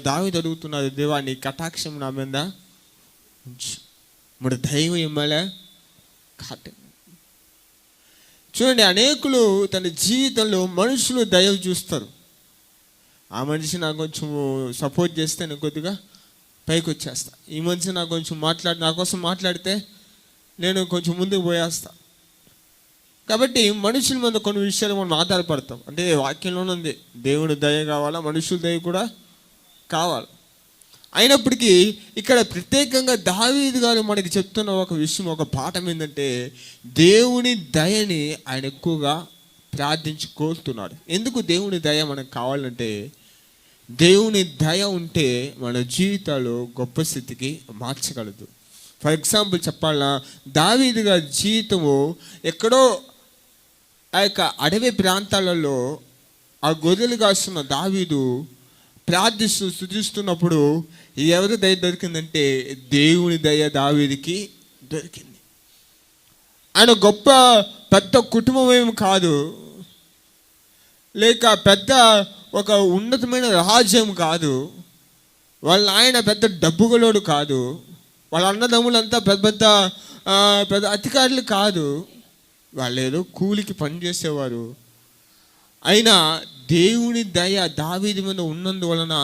దావీదు అడుగుతున్నాడు, దేవా నీ కటాక్షం నా మీద ఉంచు, మరి దైవం ఎమ్మెల్యే కాట. చూడండి, అనేకులు తన జీవితంలో మనుషులు దయ చూస్తారు. ఆ మనిషి నాకు కొంచెం సపోర్ట్ చేస్తే నేను కొద్దిగా పైకి వచ్చేస్తా, ఈ మనిషి నాకు కొంచెం నా కోసం మాట్లాడితే నేను కొంచెం ముందుకు పోయేస్తా. కాబట్టి మనుషుల మీద కొన్ని విషయాలు మనం ఆధారపడతాం. అంటే వాక్యంలోనే ఉంది, దేవుని దయ కావాలా, మనుషుల దయ కూడా కావాలి. అయినప్పటికీ ఇక్కడ ప్రత్యేకంగా దావీదు గారు మనకి చెప్తున్న ఒక విషయం, ఒక పాఠం ఏంటంటే దేవుని దయని ఆయన ఎక్కువగా ప్రార్థించి కోరుతున్నాడు. ఎందుకు దేవుని దయ మనకు కావాలంటే, దేవుని దయ ఉంటే మన జీవితాలు గొప్ప స్థితికి మార్చగలదు. ఫర్ ఎగ్జాంపుల్ చెప్పాలన్నా, దావీదు గారి జీవితము ఎక్కడో ఆ యొక్క అడవి ప్రాంతాలలో ఆ గొర్రెలు కాస్తున్న దావీదు ప్రార్థిస్తూ స్తుతిస్తున్నప్పుడు ఎవరి దయ దొరికిందంటే దేవుని దయ దావీదుకి దొరికింది. ఆయన గొప్ప పెద్ద కుటుంబం ఏమి కాదు, లేక పెద్ద ఒక ఉన్నతమైన రాజ్యం కాదు, వాళ్ళ ఆయన పెద్ద డబ్బుగలోడు కాదు, వాళ్ళ అన్నదమ్ములంతా పెద్ద పెద్ద అధికారులు కాదు, వాళ్ళు ఏదో కూలికి పనిచేసేవారు. అయినా దేవుని దయ దావీదు మీద ఉన్నందువలన